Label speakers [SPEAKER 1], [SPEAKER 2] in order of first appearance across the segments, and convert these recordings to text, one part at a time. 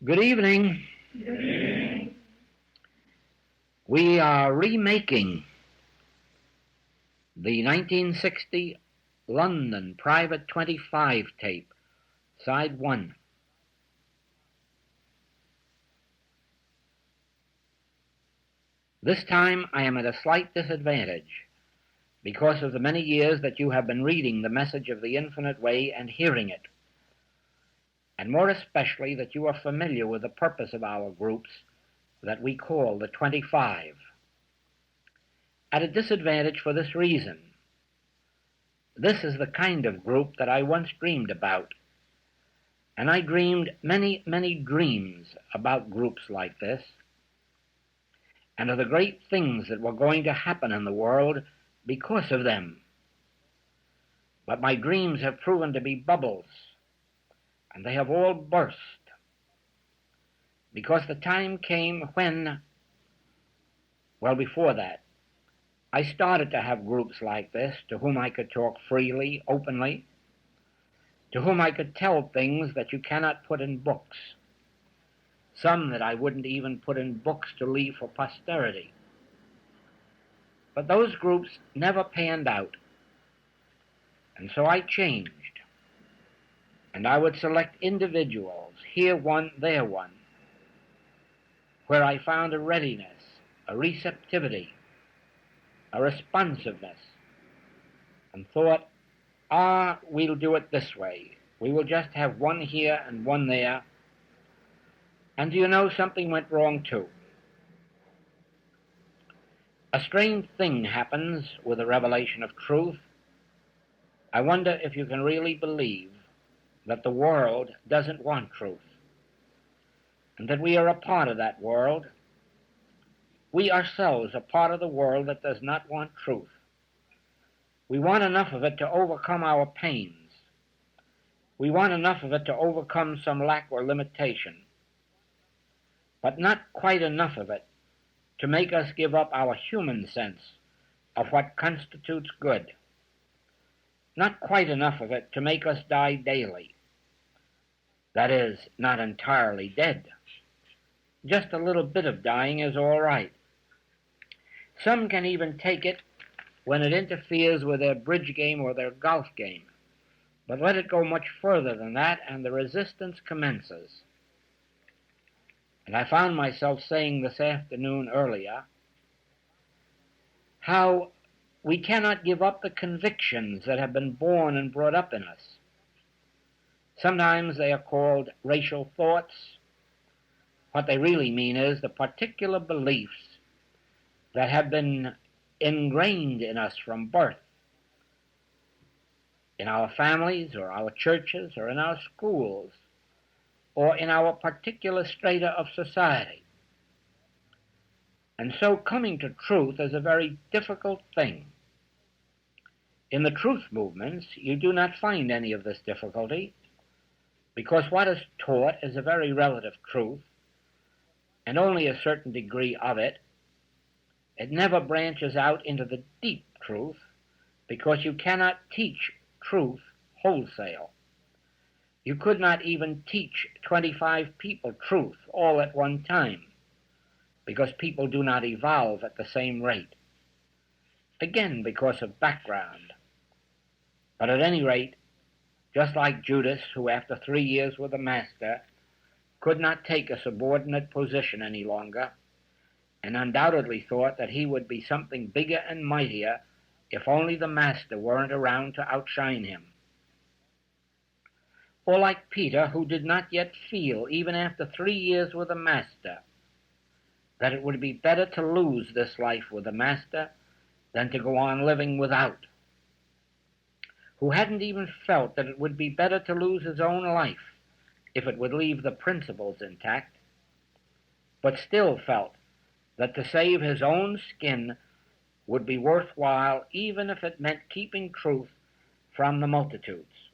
[SPEAKER 1] Good evening. We are remaking the 1960 London Private 25 tape, side 1. This time I am at a slight disadvantage because of the many years that you have been reading the message of the infinite way and hearing it, and more especially that you are familiar with the purpose of our groups that we call the 25. At a disadvantage for this reason. This is the kind of group that I once dreamed about, and I dreamed many, many dreams about groups like this, and of the great things that were going to happen in the world because of them. But my dreams have proven to be bubbles, and they have all burst, because the time came when, well, before that, I started to have groups like this to whom I could talk freely, openly, to whom I could tell things that you cannot put in books, some that I wouldn't even put in books to leave for posterity. But those groups never panned out, and so I changed, and I would select individuals, here one, there one, where I found a readiness, a receptivity, a responsiveness, and thought, we'll do it this way. We will just have one here and one there. And do you know, something went wrong too. A strange thing happens with the revelation of truth. I wonder if you can really believe that the world doesn't want truth, and that we are a part of that world. We ourselves are part of the world that does not want truth. We want enough of it to overcome our pains. We want enough of it to overcome some lack or limitation, but not quite enough of it to make us give up our human sense of what constitutes good. Not quite enough of it to make us die daily. That is, not entirely dead. Just a little bit of dying is all right. Some can even take it when it interferes with their bridge game or their golf game. But let it go much further than that, and the resistance commences. And I found myself saying this afternoon earlier how we cannot give up the convictions that have been born and brought up in us. Sometimes they are called racial thoughts. What they really mean is the particular beliefs that have been ingrained in us from birth, in our families or our churches or in our schools or in our particular strata of society. And so coming to truth is a very difficult thing. In the truth movements, you do not find any of this difficulty, because what is taught is a very relative truth, and only a certain degree of it. It never branches out into the deep truth, because you cannot teach truth wholesale. You could not even teach 25 people truth all at one time, because people do not evolve at the same rate. Again, because of background. But at any rate, just like Judas, who after 3 years with the master could not take a subordinate position any longer, and undoubtedly thought that he would be something bigger and mightier if only the master weren't around to outshine him. Or like Peter, who did not yet feel, even after 3 years with the master, that it would be better to lose this life with the master than to go on living without. Who hadn't even felt that it would be better to lose his own life if it would leave the principles intact, but still felt that to save his own skin would be worthwhile, even if it meant keeping truth from the multitudes.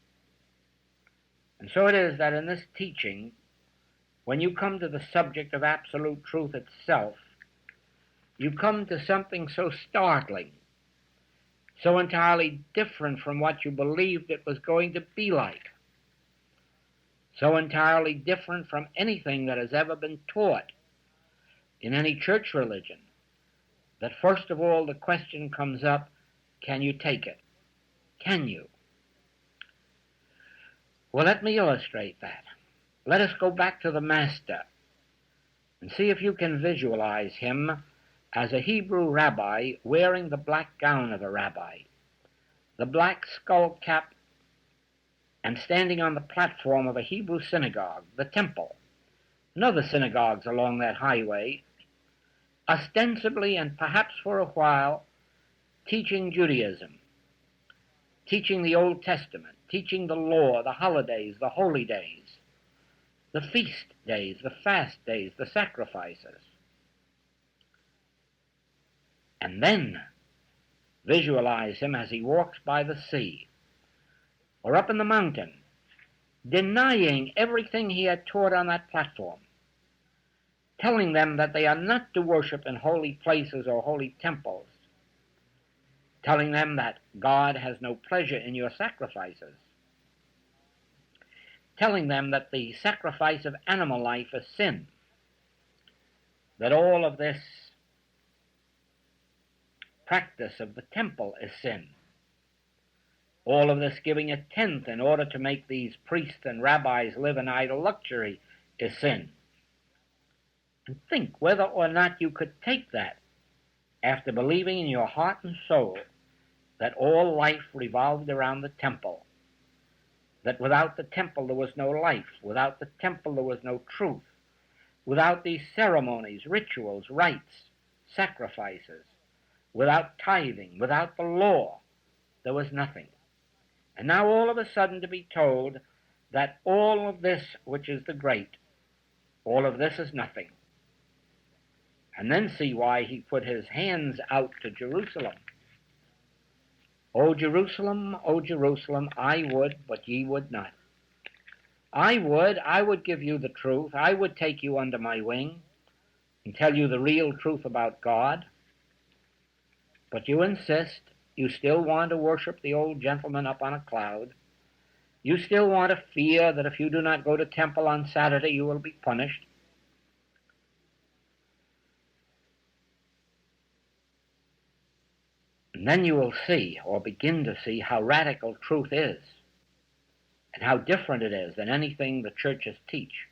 [SPEAKER 1] And so it is that in this teaching, when you come to the subject of absolute truth itself, you come to something so startling, so entirely different from what you believed it was going to be like, so entirely different from anything that has ever been taught in any church religion, that first of all the question comes up, can you take it? Can you? Well, let me illustrate that. Let us go back to the Master and see if you can visualize him as a Hebrew rabbi wearing the black gown of a rabbi, the black skull cap, and standing on the platform of a Hebrew synagogue, the temple, and other synagogues along that highway, ostensibly and perhaps for a while teaching Judaism, teaching the Old Testament, teaching the law, the holidays, the holy days, the feast days, the fast days, the sacrifices. And then visualize him as he walks by the sea or up in the mountain, denying everything he had taught on that platform, telling them that they are not to worship in holy places or holy temples, telling them that God has no pleasure in your sacrifices, telling them that the sacrifice of animal life is sin, that all of this practice of the temple is sin, all of this giving a tenth in order to make these priests and rabbis live in idle luxury is sin. And think whether or not you could take that after believing in your heart and soul that all life revolved around the temple, that without the temple there was no life, without the temple there was no truth, without these ceremonies, rituals, rites, sacrifices, without tithing, without the law, there was nothing. And now all of a sudden to be told that all of this which is the great, all of this is nothing. And then see why he put his hands out to Jerusalem. O Jerusalem, I would, but ye would not. I would give you the truth. I would take you under my wing and tell you the real truth about God. But you insist. You still want to worship the old gentleman up on a cloud. You still want to fear that if you do not go to temple on Saturday, you will be punished. And then you will see, or begin to see, how radical truth is, and how different it is than anything the churches teach.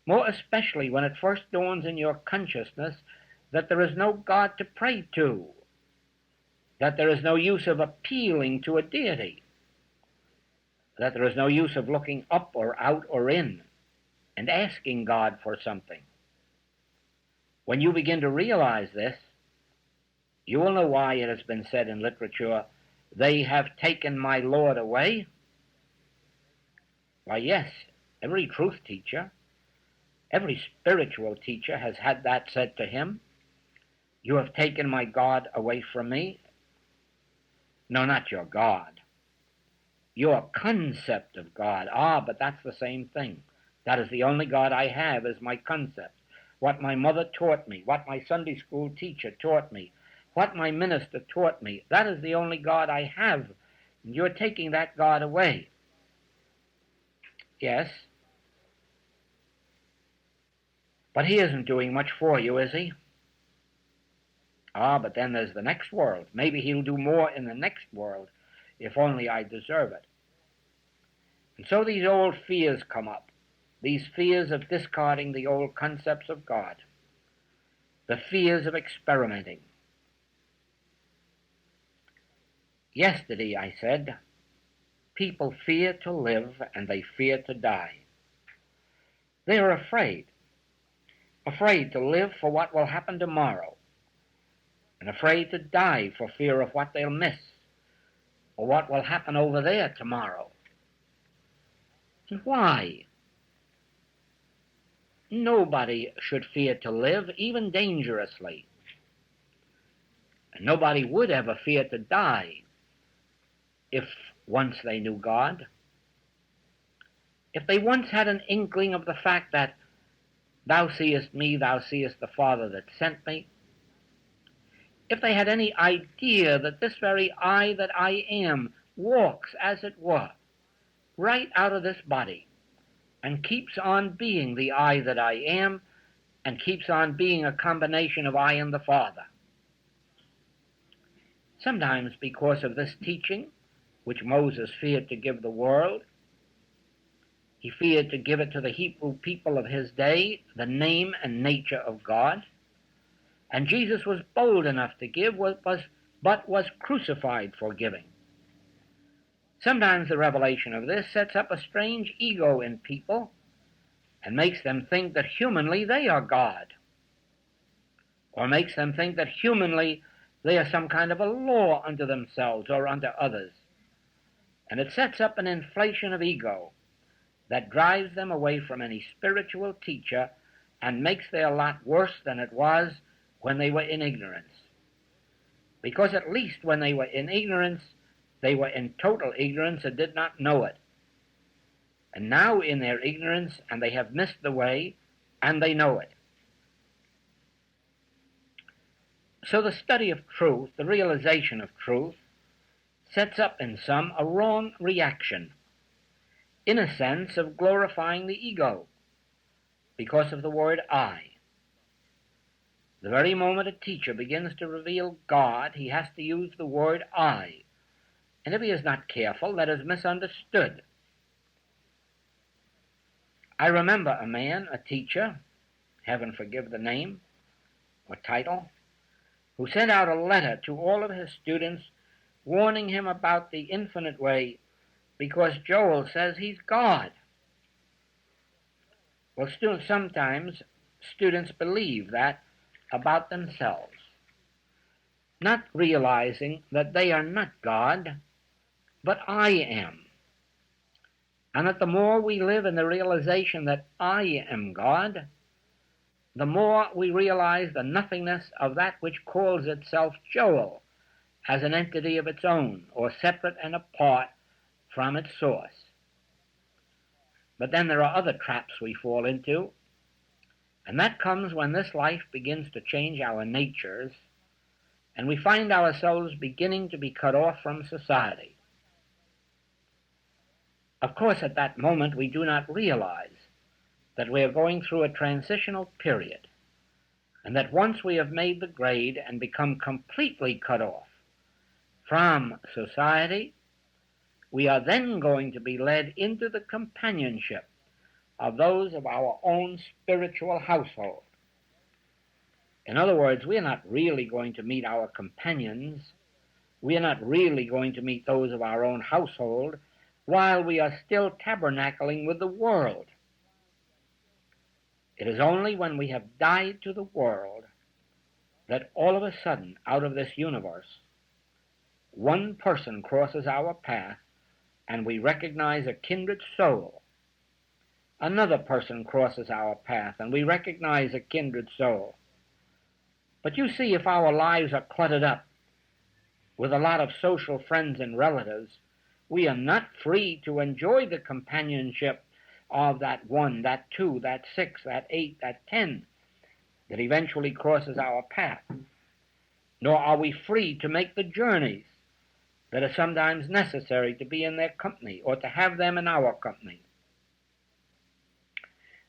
[SPEAKER 1] More especially when it first dawns in your consciousness that there is no God to pray to, that there is no use of appealing to a deity, that there is no use of looking up or out or in and asking God for something. When you begin to realize this, you will know why it has been said in literature, they have taken my Lord away. Why, yes, every truth teacher, every spiritual teacher has had that said to him. You have taken my God away from me. No, not your God. Your concept of God. But that's the same thing. That is the only God I have is my concept. What my mother taught me, what my Sunday school teacher taught me, what my minister taught me, that is the only God I have. And you're taking that God away. Yes. But he isn't doing much for you, is he? But then there's the next world. Maybe he'll do more in the next world, if only I deserve it. And so these old fears come up, these fears of discarding the old concepts of God, the fears of experimenting. Yesterday, I said, people fear to live and they fear to die. They are afraid to live for what will happen tomorrow, and afraid to die for fear of what they'll miss, or what will happen over there tomorrow. And why? Nobody should fear to live, even dangerously. And nobody would ever fear to die if once they knew God. If they once had an inkling of the fact that thou seest me, thou seest the Father that sent me, if they had any idea that this very I that I am walks, as it were, right out of this body, and keeps on being the I that I am, and keeps on being a combination of I and the Father. Sometimes because of this teaching, which Moses feared to give the world, he feared to give it to the Hebrew people of his day, the name and nature of God, and Jesus was bold enough to give, but was crucified for giving. Sometimes the revelation of this sets up a strange ego in people and makes them think that humanly they are God, or makes them think that humanly they are some kind of a law unto themselves or unto others. And it sets up an inflation of ego that drives them away from any spiritual teacher and makes their lot worse than it was when they were in ignorance. Because at least when they were in ignorance, they were in total ignorance and did not know it. And now in their ignorance, and they have missed the way, and they know it. So the study of truth, the realization of truth, sets up in some a wrong reaction, in a sense of glorifying the ego, because of the word I. The very moment a teacher begins to reveal God, he has to use the word I. And if he is not careful, that is misunderstood. I remember a man, a teacher, heaven forgive the name or title, who sent out a letter to all of his students warning him about the infinite way because Joel says he's God. Well, sometimes students believe that about themselves, not realizing that they are not God, but I am. And that the more we live in the realization that I am God, the more we realize the nothingness of that which calls itself Joel as an entity of its own, or separate and apart from its source. But then there are other traps we fall into, and that comes when this life begins to change our natures, and we find ourselves beginning to be cut off from society. Of course, at that moment, we do not realize that we are going through a transitional period, and that once we have made the grade and become completely cut off from society, we are then going to be led into the companionship of those of our own spiritual household. In other words, we are not really going to meet our companions. We are not really going to meet those of our own household while we are still tabernacling with the world. It is only when we have died to the world that all of a sudden, out of this universe, one person crosses our path and we recognize a kindred soul. Another person crosses our path and we recognize a kindred soul. But you see, if our lives are cluttered up with a lot of social friends and relatives, we are not free to enjoy the companionship of that 1, that 2, that 6, that 8, that 10 that eventually crosses our path. Nor are we free to make the journeys that are sometimes necessary to be in their company or to have them in our company.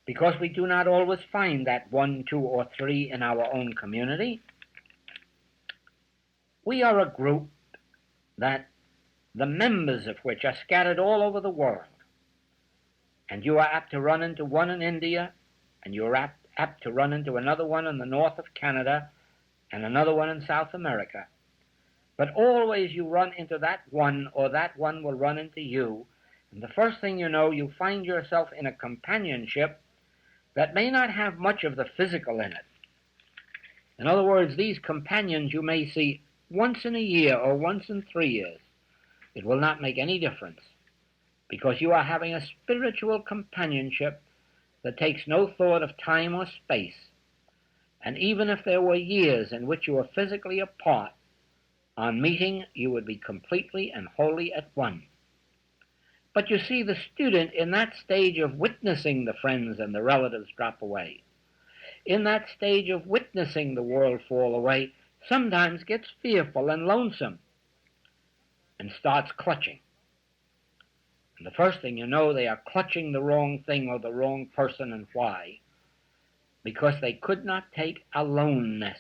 [SPEAKER 1] Because we do not always find that 1, 2, or 3 in our own community, we are a group that the members of which are scattered all over the world. And you are apt to run into one in India, and you are apt to run into another one in the north of Canada, and another one in South America. But always you run into that one, or that one will run into you, and the first thing you know, you find yourself in a companionship that may not have much of the physical in it. In other words, these companions you may see once in a year or once in 3 years. It will not make any difference, because you are having a spiritual companionship that takes no thought of time or space. And even if there were years in which you were physically apart, on meeting you would be completely and wholly at one. But you see, the student in that stage of witnessing the friends and the relatives drop away, in that stage of witnessing the world fall away, sometimes gets fearful and lonesome and starts clutching. And the first thing you know, they are clutching the wrong thing or the wrong person. And why? Because they could not take aloneness.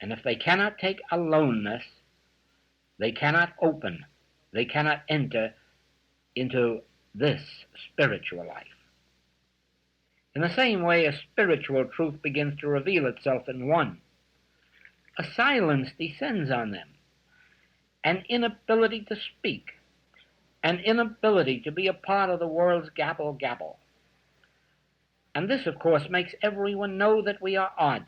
[SPEAKER 1] And if they cannot take aloneness, they cannot open, they cannot enter into this spiritual life. In the same way, a spiritual truth begins to reveal itself in one. A silence descends on them, an inability to speak, an inability to be a part of the world's gabble. And this, of course, makes everyone know that we are odd.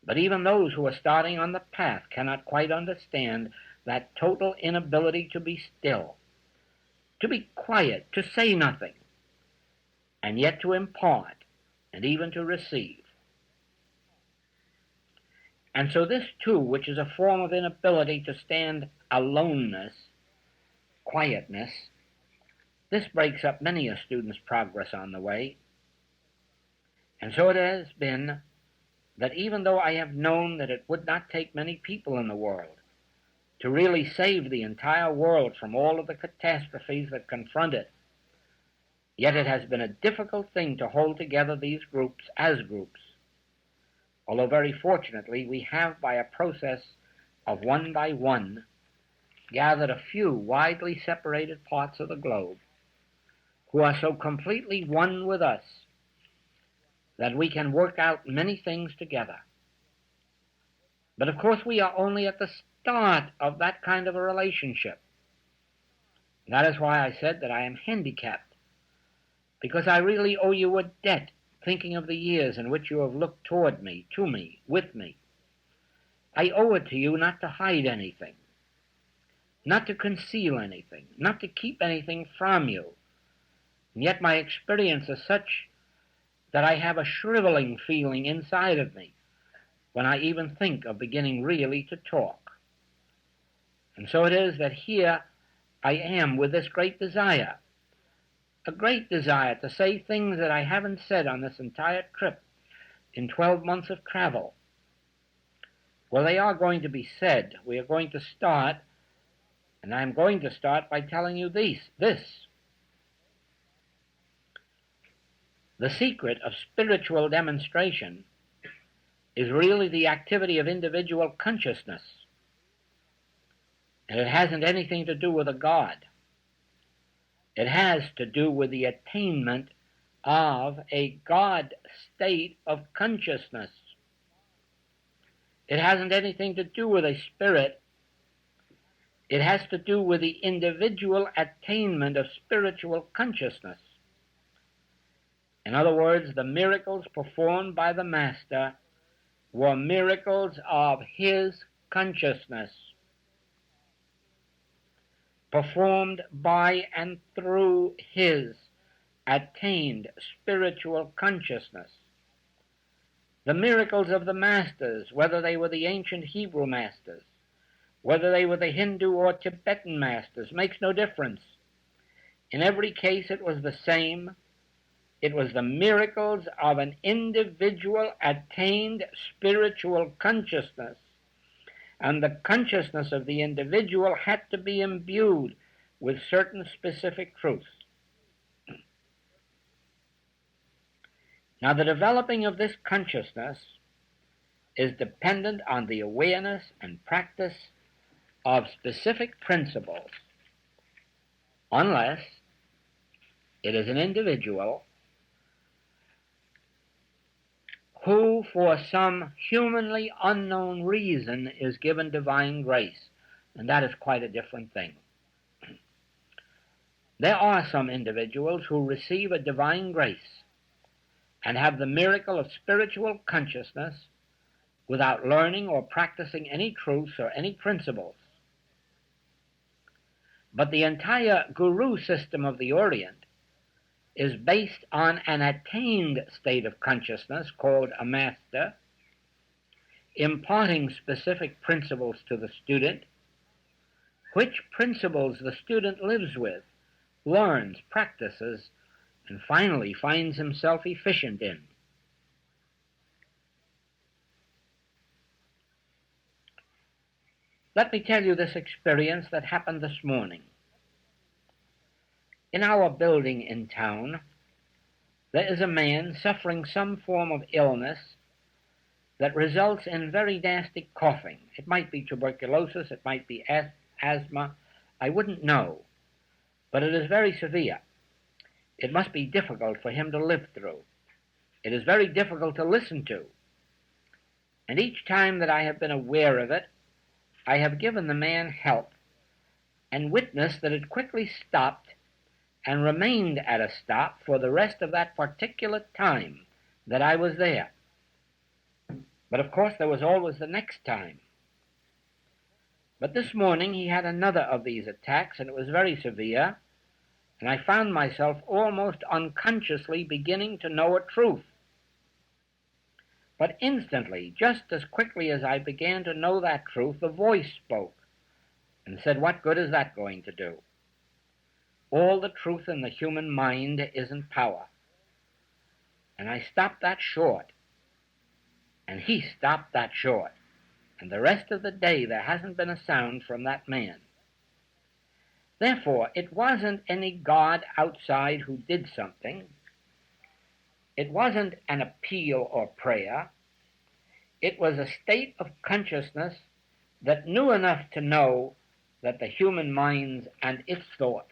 [SPEAKER 1] But even those who are starting on the path cannot quite understand that total inability to be still, to be quiet, to say nothing, and yet to impart and even to receive. And so this too, which is a form of inability to stand aloneness, quietness, this breaks up many a student's progress on the way. And so it has been that even though I have known that it would not take many people in the world to really save the entire world from all of the catastrophes that confront it, yet it has been a difficult thing to hold together these groups as groups. Although very fortunately we have, by a process of one by one, gathered a few widely separated parts of the globe who are so completely one with us that we can work out many things together. But of course we are only at the start of that kind of a relationship. That is why I said that I am handicapped, because I really owe you a debt, thinking of the years in which you have looked toward me, to me, with me. I owe it to you not to hide anything, not to conceal anything, not to keep anything from you. And yet my experience is such that I have a shriveling feeling inside of me when I even think of beginning really to talk. And so it is that here I am with this great desire, a great desire to say things that I haven't said on this entire trip in 12 months of travel. Well, they are going to be said. We are going to start, and I'm going to start by telling you this. The secret of spiritual demonstration is really the activity of individual consciousness. And it hasn't anything to do with a God. It has to do with the attainment of a God state of consciousness. It hasn't anything to do with a spirit. It has to do with the individual attainment of spiritual consciousness. In other words, the miracles performed by the Master were miracles of his consciousness, performed by and through his attained spiritual consciousness. The miracles of the Masters, whether they were the ancient Hebrew Masters, whether they were the Hindu or Tibetan Masters, makes no difference. In every case it was the same. It was the miracles of an individual attained spiritual consciousness, and the consciousness of the individual had to be imbued with certain specific truths. Now, the developing of this consciousness is dependent on the awareness and practice of specific principles, unless it is an individual who, for some humanly unknown reason, is given divine grace. And that is quite a different thing. There are some individuals who receive a divine grace and have the miracle of spiritual consciousness without learning or practicing any truths or any principles. But the entire guru system of the Orient is based on an attained state of consciousness called a master, imparting specific principles to the student, which principles the student lives with, learns, practices, and finally finds himself efficient in. Let me tell you this experience that happened this morning. In our building in town, there is a man suffering some form of illness that results in very nasty coughing. It might be tuberculosis, it might be asthma, I wouldn't know, but it is very severe. It must be difficult for him to live through. It is very difficult to listen to. And each time that I have been aware of it, I have given the man help and witnessed that it quickly stopped and remained at a stop for the rest of that particular time that I was there. But of course there was always the next time. But this morning he had another of these attacks, and it was very severe, and I found myself almost unconsciously beginning to know a truth. But instantly, just as quickly as I began to know that truth, the voice spoke and said, "What good is that going to do? All the truth in the human mind isn't power." And I stopped that short, and he stopped that short, and the rest of the day there hasn't been a sound from that man. Therefore, it wasn't any God outside who did something. It wasn't an appeal or prayer. It was a state of consciousness that knew enough to know that the human mind and its thought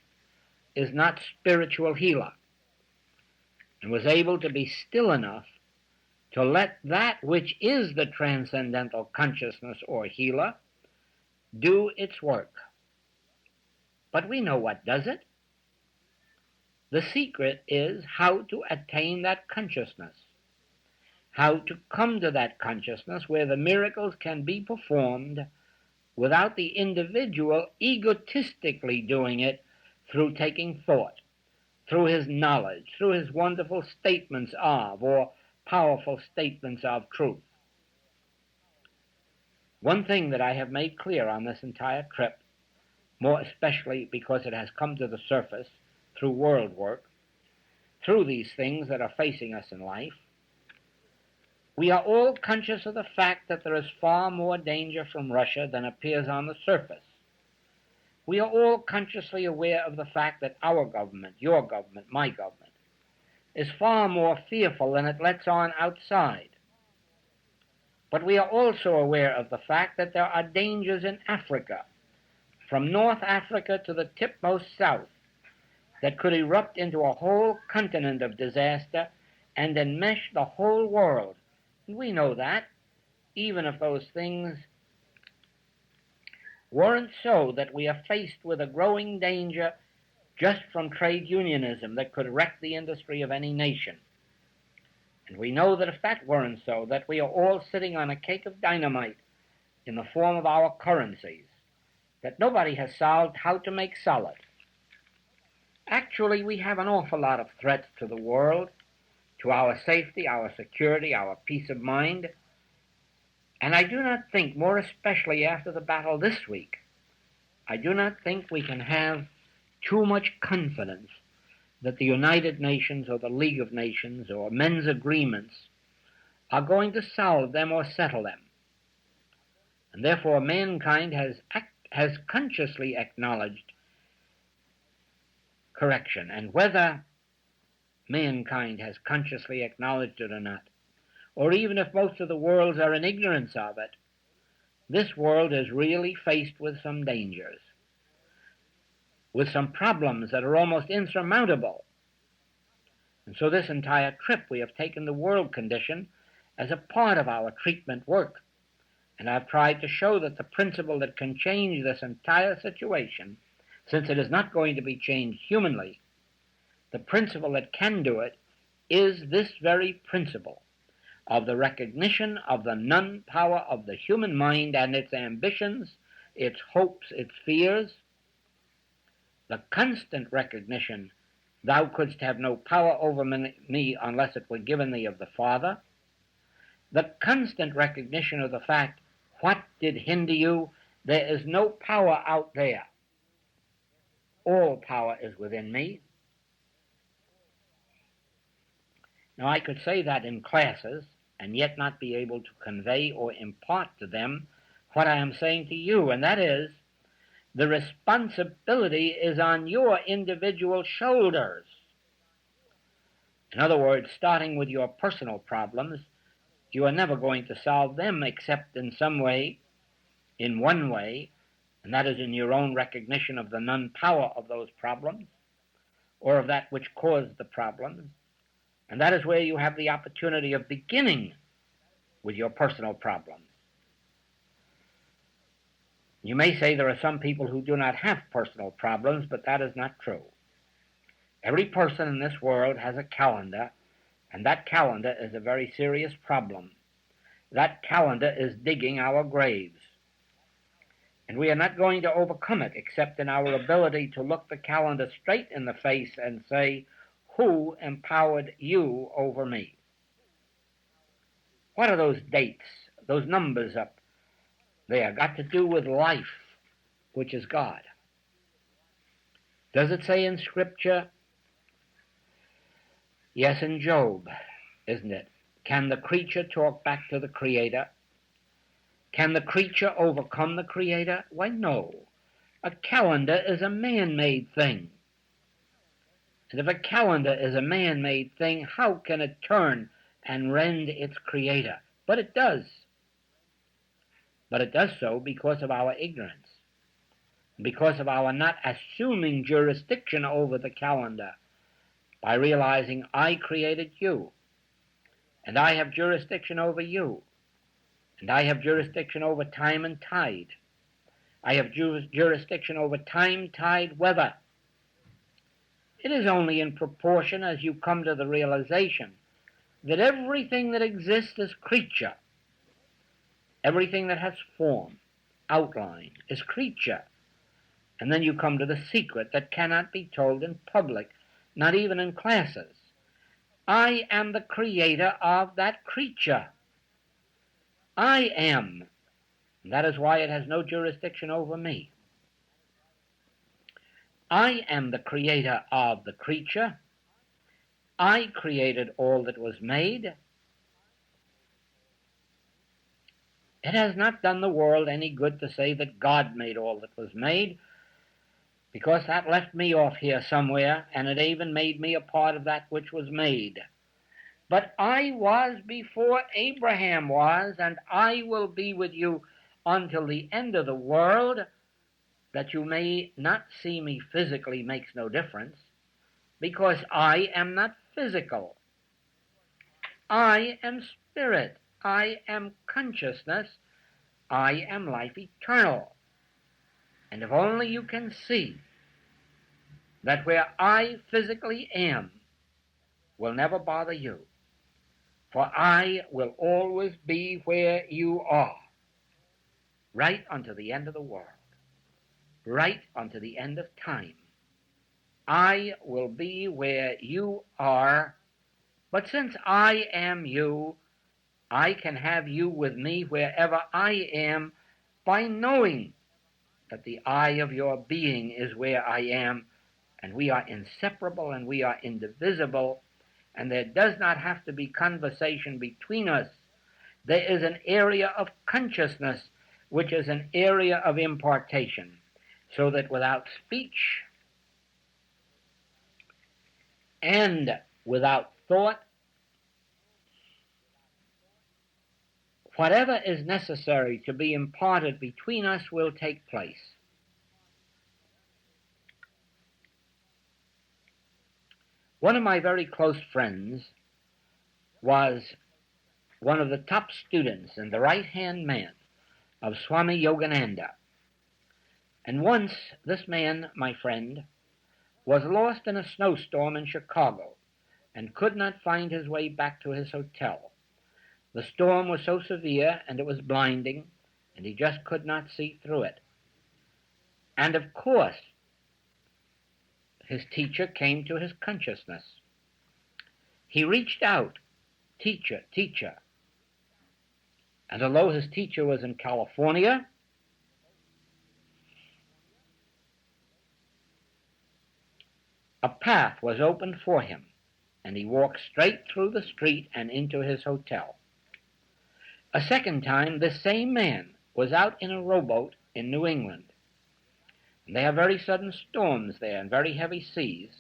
[SPEAKER 1] is not spiritual healer, and was able to be still enough to let that which is the transcendental consciousness or healer do its work. But we know what does it. The secret is how to attain that consciousness, how to come to that consciousness where the miracles can be performed without the individual egotistically doing it through taking thought, through his knowledge, through his wonderful statements of or powerful statements of truth. One thing that I have made clear on this entire trip, more especially because it has come to the surface through world work, through these things that are facing us in life, we are all conscious of the fact that there is far more danger from Russia than appears on the surface. We are all consciously aware of the fact that our government, your government, my government, is far more fearful than it lets on outside. But we are also aware of the fact that there are dangers in Africa, from North Africa to the tipmost south, that could erupt into a whole continent of disaster and enmesh the whole world. And we know that, even if those things weren't so, that we are faced with a growing danger just from trade unionism that could wreck the industry of any nation. And we know that if that weren't so, that we are all sitting on a cake of dynamite in the form of our currencies, that nobody has solved how to make solid. Actually, we have an awful lot of threats to the world, to our safety, our security, our peace of mind. And I do not think, more especially after the battle this week, I do not think we can have too much confidence that the United Nations or the League of Nations or men's agreements are going to solve them or settle them. And therefore mankind has consciously acknowledged correction. And whether mankind has consciously acknowledged it or not, or even if most of the worlds are in ignorance of it, this world is really faced with some dangers, with some problems that are almost insurmountable. And so this entire trip we have taken the world condition as a part of our treatment work. And I've tried to show that the principle that can change this entire situation, since it is not going to be changed humanly, the principle that can do it is this very principle of the recognition of the non-power of the human mind and its ambitions, its hopes, its fears, the constant recognition, thou couldst have no power over me unless it were given thee of the Father, the constant recognition of the fact, what did hinder you? There is no power out there. All power is within me. Now, I could say that in classes and yet not be able to convey or impart to them what I am saying to you, and that is, the responsibility is on your individual shoulders. In other words, starting with your personal problems, you are never going to solve them except in some way, in one way, and that is in your own recognition of the non-power of those problems, or of that which caused the problems. And that is where you have the opportunity of beginning with your personal problems. You may say there are some people who do not have personal problems, but that is not true. Every person in this world has a calendar, and that calendar is a very serious problem. That calendar is digging our graves. And we are not going to overcome it except in our ability to look the calendar straight in the face and say, who empowered you over me? What are those dates, those numbers up there, got to do with life, which is God? Does it say in Scripture? Yes, in Job, isn't it? Can the creature talk back to the Creator? Can the creature overcome the Creator? Why, no. A calendar is a man-made thing. And if a calendar is a man-made thing, how can it turn and rend its Creator? But it does. But it does so because of our ignorance, because of our not assuming jurisdiction over the calendar by realizing I created you, and I have jurisdiction over you, and I have jurisdiction over time and tide. I have jurisdiction over time, tide, weather. It is only in proportion as you come to the realization that everything that exists is creature. Everything that has form, outline, is creature. And then you come to the secret that cannot be told in public, not even in classes. I am the creator of that creature. I am. And that is why it has no jurisdiction over me. I am the creator of the creature. I created all that was made. It has not done the world any good to say that God made all that was made, because that left me off here somewhere, and it even made me a part of that which was made. But I was before Abraham was, and I will be with you until the end of the world. That you may not see me physically makes no difference, because I am not physical. I am spirit. I am consciousness. I am life eternal. And if only you can see that where I physically am will never bother you, for I will always be where you are, right unto the end of the world, right unto the end of time. I will be where you are, but since I am you, I can have you with me wherever I am by knowing that the I of your being is where I am, and we are inseparable and we are indivisible, and there does not have to be conversation between us. There is an area of consciousness which is an area of impartation, so that without speech and without thought, whatever is necessary to be imparted between us will take place. One of my very close friends was one of the top students and the right-hand man of Swami Yogananda. And once this man, my friend, was lost in a snowstorm in Chicago and could not find his way back to his hotel. The storm was so severe and it was blinding, and he just could not see through it. And of course, his teacher came to his consciousness. He reached out, teacher, teacher. And although his teacher was in California, a path was opened for him, and he walked straight through the street and into his hotel. A second time, this same man was out in a rowboat in New England. And they have very sudden storms there and very heavy seas.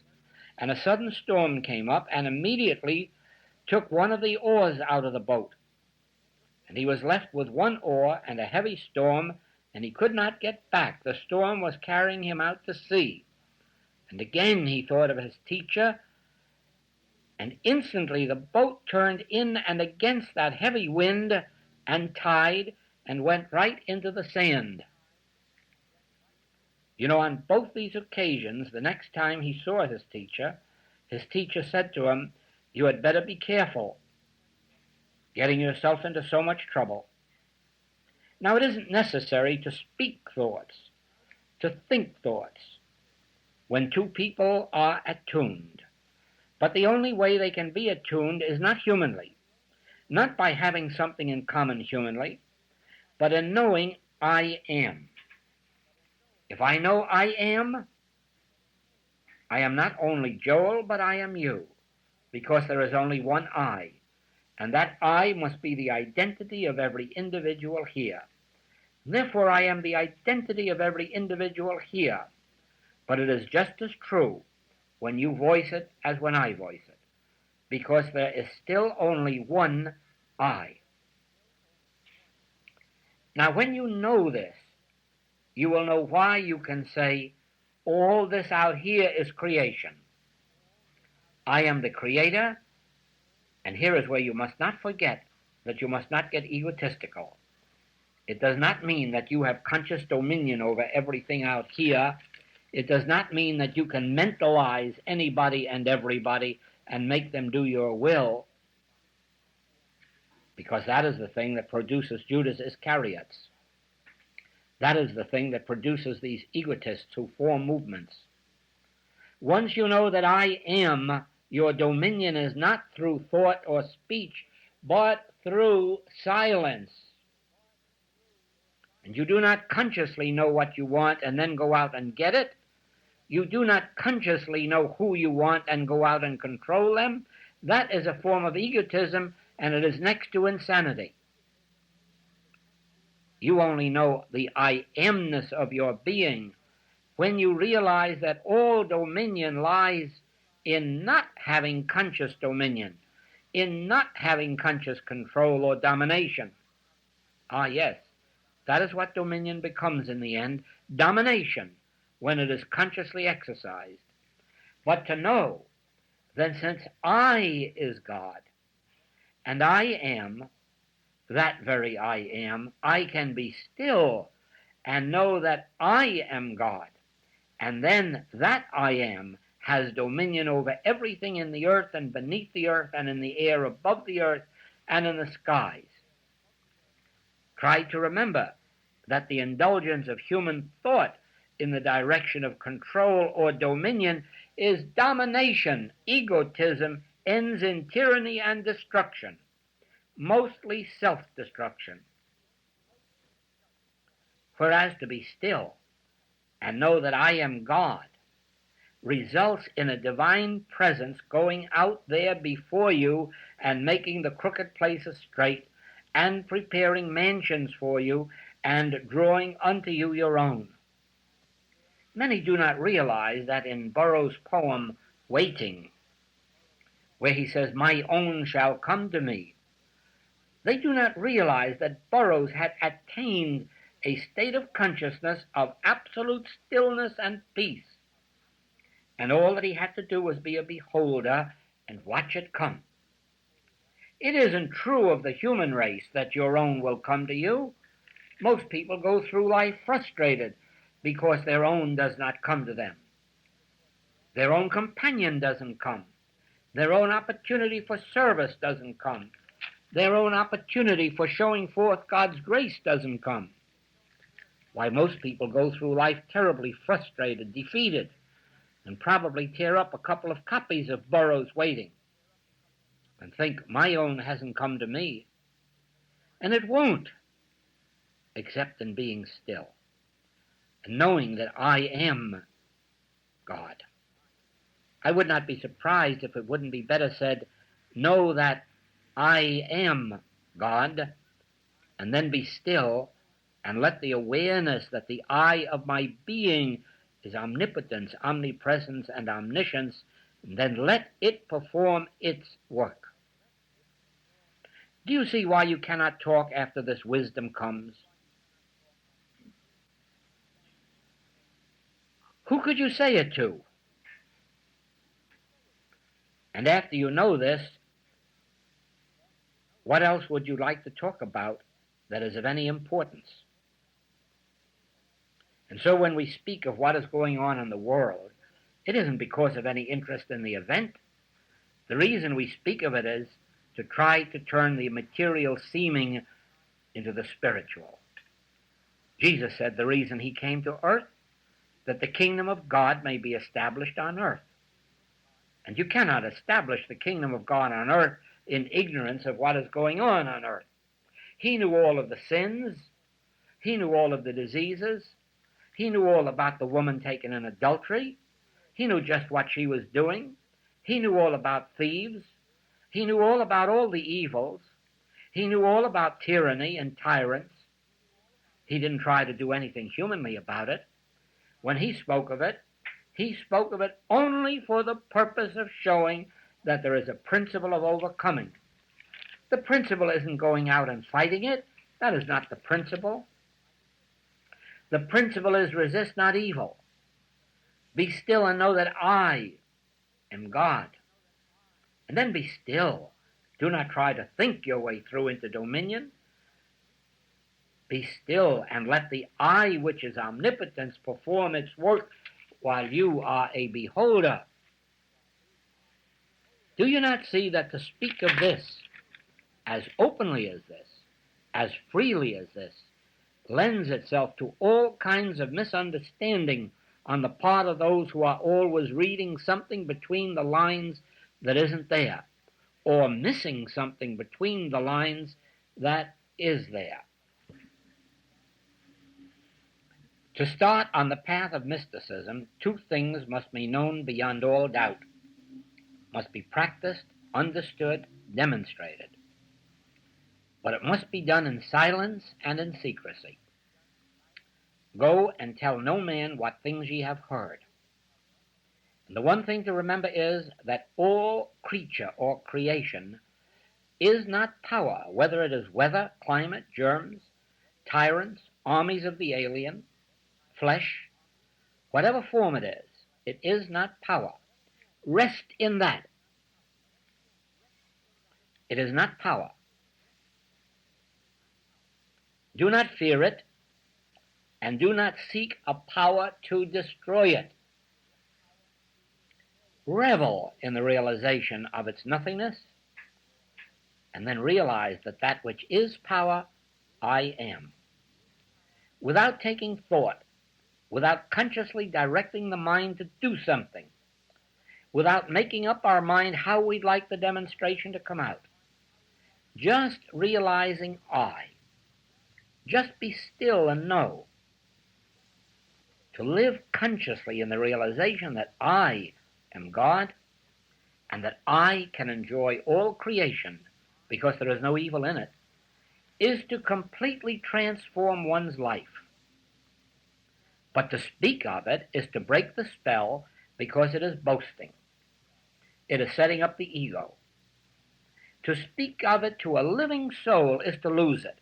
[SPEAKER 1] And a sudden storm came up and immediately took one of the oars out of the boat. And he was left with one oar and a heavy storm, and he could not get back. The storm was carrying him out to sea. And again he thought of his teacher, and instantly the boat turned in and against that heavy wind and tide and went right into the sand. You know, on both these occasions, the next time he saw his teacher said to him, "You had better be careful, getting yourself into so much trouble." Now, it isn't necessary to speak thoughts, to think thoughts, when two people are attuned. But the only way they can be attuned is not humanly, not by having something in common humanly, but in knowing I am. If I know I am not only Joel, but I am you, because there is only one I, and that I must be the identity of every individual here. Therefore, I am the identity of every individual here, but it is just as true when you voice it as when I voice it, because there is still only one I. Now, when you know this, you will know why you can say, all this out here is creation. I am the creator, and here is where you must not forget that you must not get egotistical. It does not mean that you have conscious dominion over everything out here. It does not mean that you can mentalize anybody and everybody and make them do your will, because that is the thing that produces Judas Iscariots. That is the thing that produces these egotists who form movements. Once you know that I am, your dominion is not through thought or speech, but through silence. And you do not consciously know what you want and then go out and get it. You do not consciously know who you want and go out and control them. That is a form of egotism, and it is next to insanity. You only know the I amness of your being when you realize that all dominion lies in not having conscious dominion, in not having conscious control or domination. Ah, yes, that is what dominion becomes in the end, domination, when it is consciously exercised. But to know that since I is God, and I am, that very I am, I can be still and know that I am God. And then that I am has dominion over everything in the earth and beneath the earth and in the air above the earth and in the skies. Try to remember that the indulgence of human thought in the direction of control or dominion is domination. Egotism ends in tyranny and destruction, mostly self-destruction. Whereas to be still and know that I am God results in a divine presence going out there before you and making the crooked places straight and preparing mansions for you and drawing unto you your own. Many do not realize that in Burroughs' poem, Waiting, where he says, "My own shall come to me," they do not realize that Burroughs had attained a state of consciousness of absolute stillness and peace. And all that he had to do was be a beholder and watch it come. It isn't true of the human race that your own will come to you. Most people go through life frustrated because their own does not come to them. Their own companion doesn't come. Their own opportunity for service doesn't come. Their own opportunity for showing forth God's grace doesn't come. Why, most people go through life terribly frustrated, defeated, and probably tear up a couple of copies of Burroughs' Waiting and think, my own hasn't come to me. And it won't, except in being still and knowing that I am God. I would not be surprised if it wouldn't be better said, know that I am God, and then be still and let the awareness that the I of my being is omnipotence, omnipresence, and omniscience, then let it perform its work. Do you see why you cannot talk after this wisdom comes? Who could you say it to? And after you know this, what else would you like to talk about that is of any importance? And so when we speak of what is going on in the world, it isn't because of any interest in the event. The reason we speak of it is to try to turn the material seeming into the spiritual. Jesus said the reason he came to earth, that the kingdom of God may be established on earth. And you cannot establish the kingdom of God on earth in ignorance of what is going on earth. He knew all of the sins. He knew all of the diseases. He knew all about the woman taken in adultery. He knew just what she was doing. He knew all about thieves. He knew all about all the evils. He knew all about tyranny and tyrants. He didn't try to do anything humanly about it. When he spoke of it, he spoke of it only for the purpose of showing that there is a principle of overcoming. The principle isn't going out and fighting it. That is not the principle. The principle is resist not evil. Be still and know that I am God. And then be still. Do not try to think your way through into dominion. Be still and let the I, which is omnipotence, perform its work while you are a beholder. Do you not see that to speak of this as openly as this, as freely as this, lends itself to all kinds of misunderstanding on the part of those who are always reading something between the lines that isn't there, or missing something between the lines that is there? To start on the path of mysticism, two things must be known beyond all doubt, must be practiced, understood, demonstrated. But it must be done in silence and in secrecy. Go and tell no man what things ye have heard. And the one thing to remember is that all creature or creation is not power, whether it is weather, climate, germs, tyrants, armies of the alien, flesh, whatever form it is not power. Rest in that. It is not power. Do not fear it, and do not seek a power to destroy it. Revel in the realization of its nothingness, and then realize that that which is power, I am. Without taking thought, without consciously directing the mind to do something, without making up our mind how we'd like the demonstration to come out. Just realizing I. Just be still and know. To live consciously in the realization that I am God and that I can enjoy all creation because there is no evil in it, is to completely transform one's life. But to speak of it is to break the spell because it is boasting. It is setting up the ego. To speak of it to a living soul is to lose it,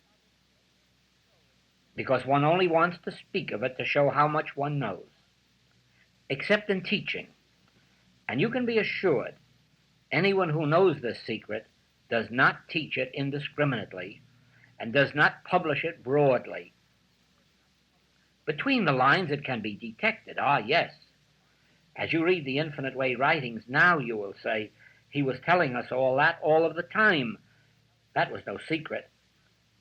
[SPEAKER 1] because one only wants to speak of it to show how much one knows, except in teaching. And you can be assured, anyone who knows this secret does not teach it indiscriminately and does not publish it broadly. Between the lines it can be detected, yes. As you read the Infinite Way writings now, you will say, he was telling us all that all of the time. That was no secret.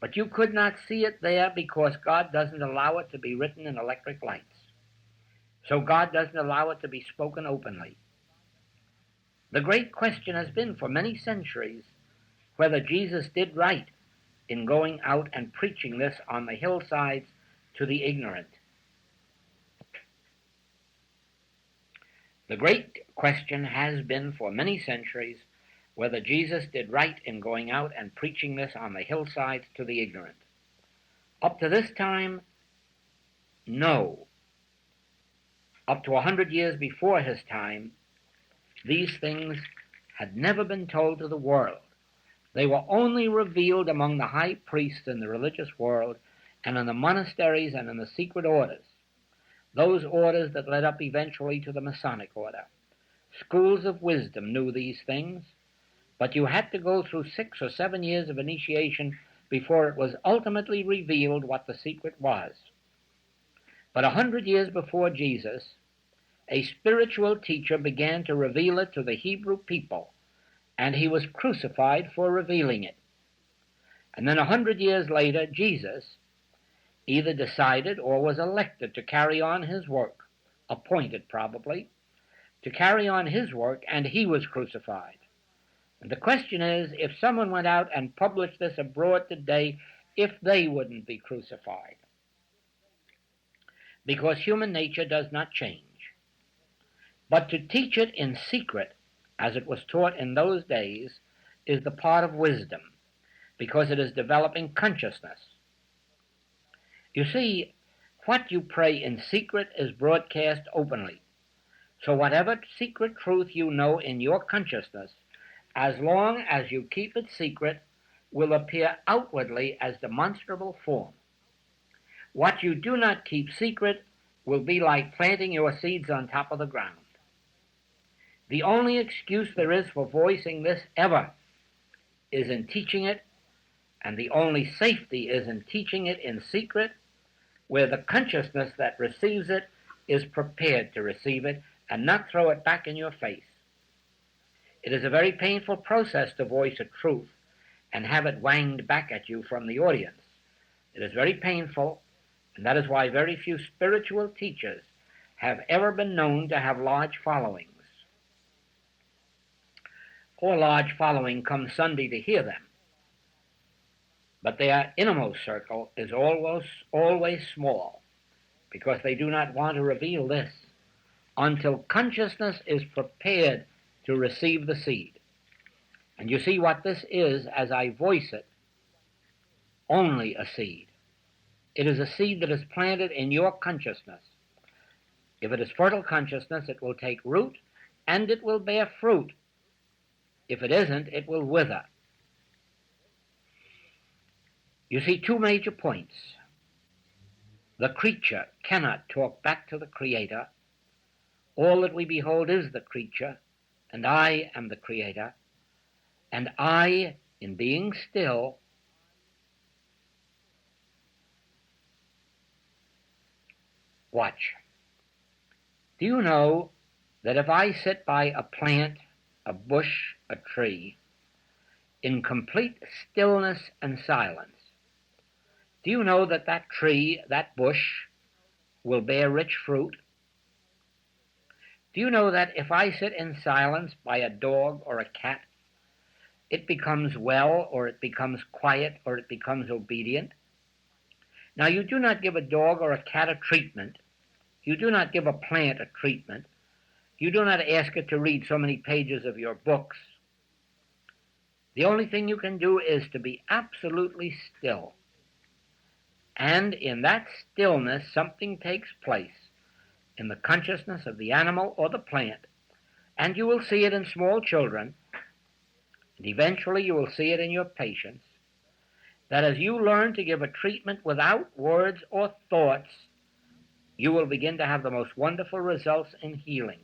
[SPEAKER 1] But you could not see it there because God doesn't allow it to be written in electric lights. So God doesn't allow it to be spoken openly. The great question has been for many centuries whether Jesus did right in going out and preaching this on the hillsides to the ignorant. The great question has been for many centuries whether Jesus did right in going out and preaching this on the hillsides to the ignorant. Up to this time, no. Up to 100 years before his time, these things had never been told to the world. They were only revealed among the high priests in the religious world and in the monasteries and in the secret orders, those orders that led up eventually to the Masonic order. Schools of wisdom knew these things, but you had to go through 6 or 7 years of initiation before it was ultimately revealed what the secret was. But 100 years before Jesus, a spiritual teacher began to reveal it to the Hebrew people, and he was crucified for revealing it. And then 100 years later, Jesus either decided or was elected to carry on his work, appointed probably, to carry on his work, and he was crucified. And the question is, if someone went out and published this abroad today, if they wouldn't be crucified. Because human nature does not change. But to teach it in secret, as it was taught in those days, is the part of wisdom, because it is developing consciousness. You see, what you pray in secret is broadcast openly. So whatever secret truth you know in your consciousness, as long as you keep it secret, will appear outwardly as demonstrable form. What you do not keep secret will be like planting your seeds on top of the ground. The only excuse there is for voicing this ever is in teaching it, and the only safety is in teaching it in secret, where the consciousness that receives it is prepared to receive it and not throw it back in your face. It is a very painful process to voice a truth and have it wanged back at you from the audience. It is very painful, and that is why very few spiritual teachers have ever been known to have large followings. Or large following comes Sunday to hear them, but their innermost circle is always small, because they do not want to reveal this until consciousness is prepared to receive the seed. And you see what this is as I voice it, only a seed. It is a seed that is planted in your consciousness. If it is fertile consciousness, it will take root and it will bear fruit. If it isn't, it will wither. You see two major points. The creature cannot talk back to the Creator. All that we behold is the creature, and I am the Creator. And I, in being still, watch. Do you know that if I sit by a plant, a bush, a tree, in complete stillness and silence, do you know that that tree, that bush, will bear rich fruit? Do you know that if I sit in silence by a dog or a cat, it becomes well, or it becomes quiet, or it becomes obedient? Now, you do not give a dog or a cat a treatment. You do not give a plant a treatment. You do not ask it to read so many pages of your books. The only thing you can do is to be absolutely still. And in that stillness, something takes place in the consciousness of the animal or the plant. And you will see it in small children, and eventually you will see it in your patients, that as you learn to give a treatment without words or thoughts, you will begin to have the most wonderful results in healing,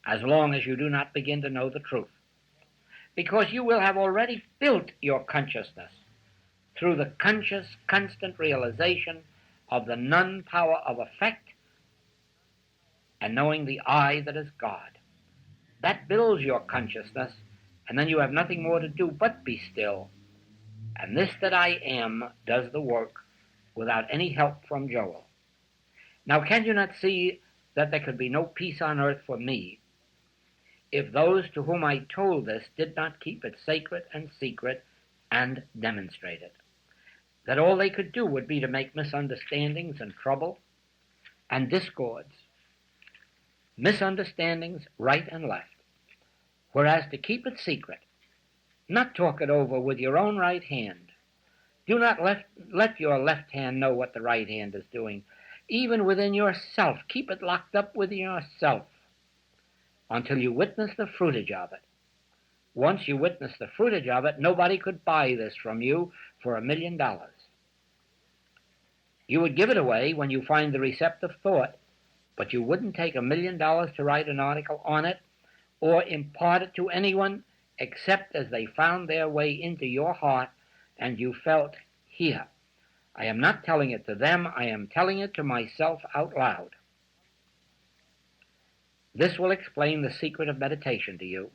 [SPEAKER 1] as long as you do not begin to know the truth. Because you will have already built your consciousness through the conscious, constant realization of the non-power of effect and knowing the I that is God. That builds your consciousness, and then you have nothing more to do but be still. And this that I am does the work without any help from Joel. Now, can you not see that there could be no peace on earth for me if those to whom I told this did not keep it sacred and secret and demonstrate it? That all they could do would be to make misunderstandings and trouble and discords. Misunderstandings right and left. Whereas to keep it secret, not talk it over with your own right hand, Do not let your left hand know what the right hand is doing. Even within yourself, keep it locked up within yourself until you witness the fruitage of it. Once you witness the fruitage of it, nobody could buy this from you for $1,000,000. You would give it away when you find the receptive thought, but you wouldn't take $1,000,000 to write an article on it or impart it to anyone except as they found their way into your heart and you felt, here. I am not telling it to them, I am telling it to myself out loud. This will explain the secret of meditation to you.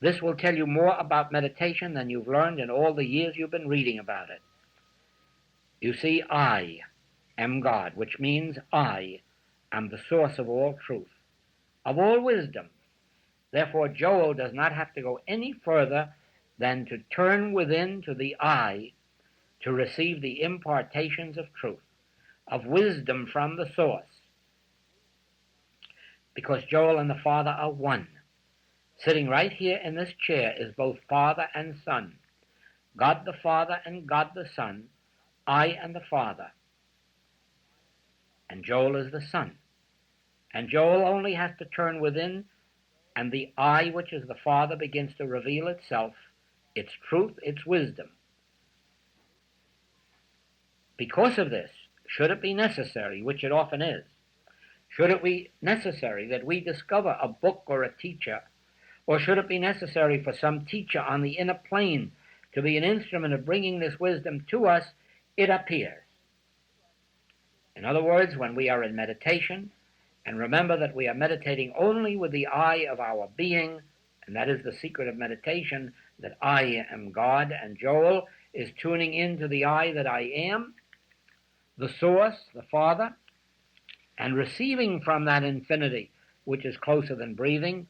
[SPEAKER 1] This will tell you more about meditation than you've learned in all the years you've been reading about it. You see, I am God, which means I am the source of all truth, of all wisdom. Therefore, Joel does not have to go any further than to turn within to the I to receive the impartations of truth, of wisdom from the source. Because Joel and the Father are one. Sitting right here in this chair is both Father and Son. God the Father and God the Son, I and the Father. And Joel is the Son. And Joel only has to turn within, and the I, which is the Father, begins to reveal itself, its truth, its wisdom. Because of this, should it be necessary, which it often is, should it be necessary that we discover a book or a teacher, or should it be necessary for some teacher on the inner plane to be an instrument of bringing this wisdom to us, it appears. In other words, when we are in meditation, and remember that we are meditating only with the I of our being, and that is the secret of meditation, that I am God, and Joel is tuning into the I that I am, the source, the Father, and receiving from that infinity, which is closer than breathing.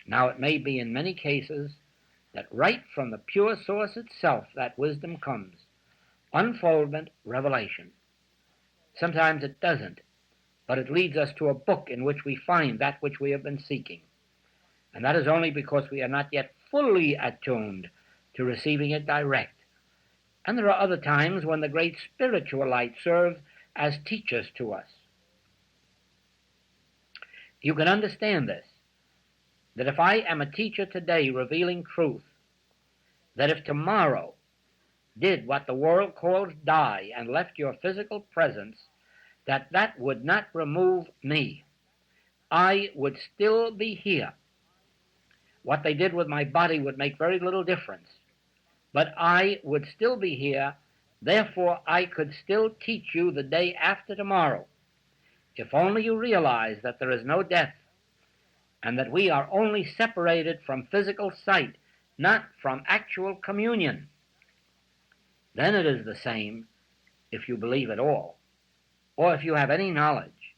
[SPEAKER 1] Now it may be in many cases that right from the pure source itself that wisdom comes. Unfoldment, revelation. Sometimes it doesn't, but it leads us to a book in which we find that which we have been seeking. And that is only because we are not yet fully attuned to receiving it direct. And there are other times when the great spiritual light serves as teachers to us. You can understand this, that if I am a teacher today revealing truth, that if tomorrow did what the world calls die and left your physical presence, that would not remove me. I would still be here. What they did with my body would make very little difference. But I would still be here, therefore I could still teach you the day after tomorrow. If only you realize that there is no death, and that we are only separated from physical sight, not from actual communion. Then it is the same, if you believe at all, or if you have any knowledge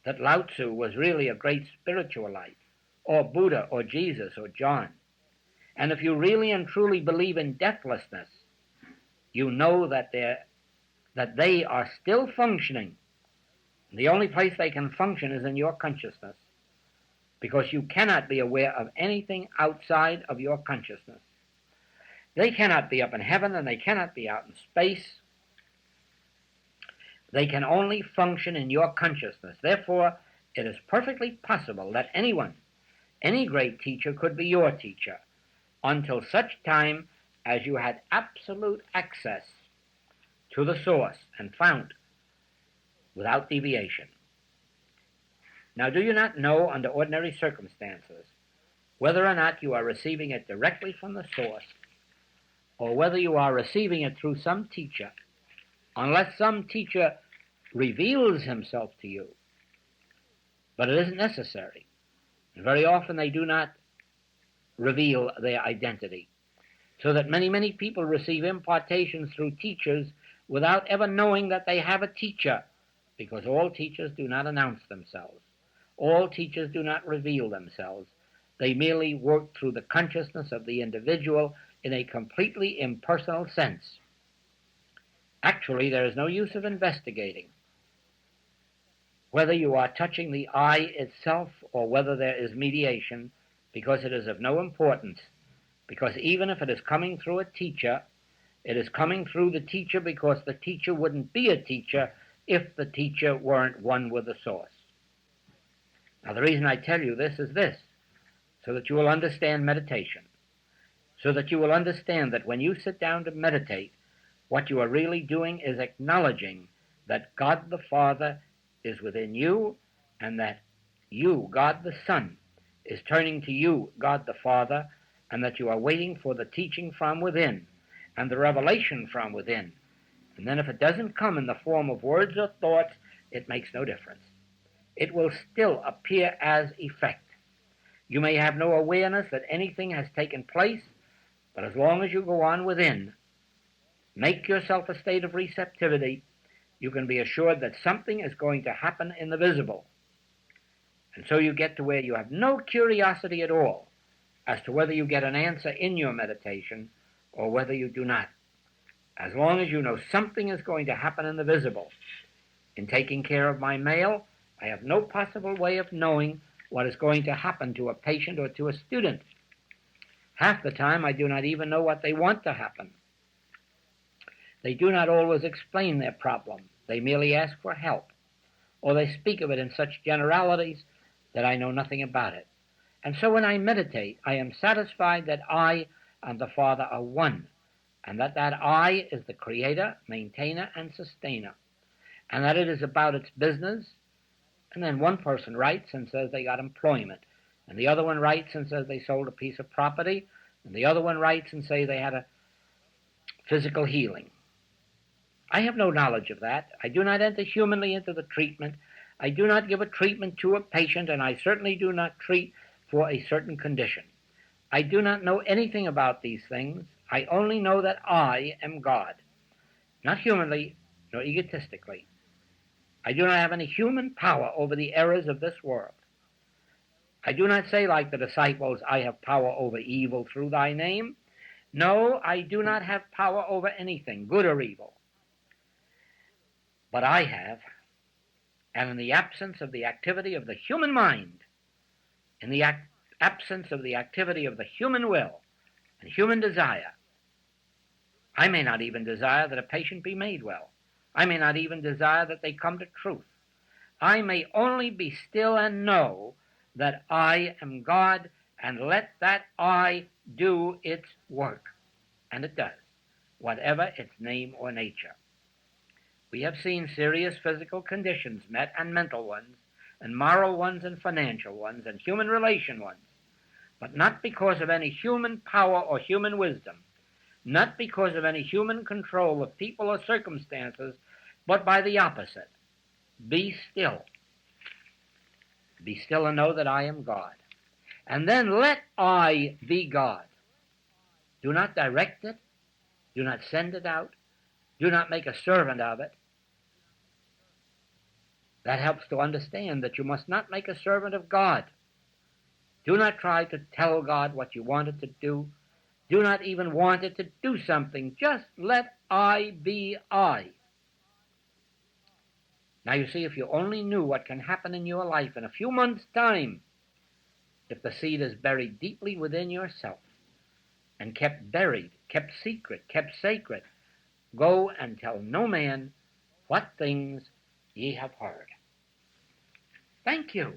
[SPEAKER 1] that Lao Tzu was really a great spiritual light, or Buddha, or Jesus, or John. And if you really and truly believe in deathlessness, you know that they are still functioning. The only place they can function is in your consciousness, because you cannot be aware of anything outside of your consciousness. They cannot be up in heaven, and they cannot be out in space. They can only function in your consciousness. Therefore, it is perfectly possible that anyone, any great teacher, could be your teacher, until such time as you had absolute access to the source and found without deviation. Now, do you not know, under ordinary circumstances, whether or not you are receiving it directly from the source, or whether you are receiving it through some teacher, unless some teacher reveals himself to you? But it isn't necessary. And very often they do not reveal their identity, so that many people receive impartations through teachers without ever knowing that they have a teacher, because all teachers do not announce themselves. All teachers do not reveal themselves. They merely work through the consciousness of the individual in a completely impersonal sense. Actually, there is no use of investigating whether you are touching the I itself or whether there is mediation, because it is of no importance. Because even if it is coming through a teacher, It is coming through the teacher because the teacher wouldn't be a teacher if the teacher weren't one with the source. Now, the reason I tell you this is this, so that you will understand meditation, so that you will understand that when you sit down to meditate, what you are really doing is acknowledging that God the Father is within you, and that you, God the Son, is turning to you, God the Father, and that you are waiting for the teaching from within and the revelation from within. And then if it doesn't come in the form of words or thoughts, it makes no difference. It will still appear as effect. You may have no awareness that anything has taken place, but as long as you go on within, make yourself a state of receptivity, you can be assured that something is going to happen in the visible. And so you get to where you have no curiosity at all as to whether you get an answer in your meditation or whether you do not. As long as you know something is going to happen in the visible. In taking care of my mail, I have no possible way of knowing what is going to happen to a patient or to a student. Half the time, I do not even know what they want to happen. They do not always explain their problem. They merely ask for help, or they speak of it in such generalities that I know nothing about it. And so when I meditate, I am satisfied that I and the Father are one, and that I is the creator, maintainer, and sustainer, and that it is about its business. And then one person writes and says they got employment, and the other one writes and says they sold a piece of property, and the other one writes and say they had a physical healing. I have no knowledge of that. I do not enter humanly into the treatment. I do not give a treatment to a patient, and I certainly do not treat for a certain condition. I do not know anything about these things. I only know that I am God, not humanly nor egotistically. I do not have any human power over the errors of this world. I do not say like the disciples, I have power over evil through thy name. No, I do not have power over anything, good or evil. But I have, and in the absence of the activity of the human mind, in the absence of the activity of the human will and human desire, I may not even desire that a patient be made well. I may not even desire that they come to truth. I may only be still and know that I am God, and let that I do its work. And it does, whatever its name or nature. We have seen serious physical conditions met, and mental ones, and moral ones, and financial ones, and human relation ones, but not because of any human power or human wisdom, not because of any human control of people or circumstances, but by the opposite. Be still. Be still and know that I am God. And then let I be God. Do not direct it. Do not send it out. Do not make a servant of it. That helps to understand that you must not make a servant of God. Do not try to tell God what you want it to do. Do not even want it to do something. Just let I be I. Now you see, if you only knew what can happen in your life in a few months' time, if the seed is buried deeply within yourself and kept buried, kept secret, kept sacred, go and tell no man what things ye have heard. Thank you.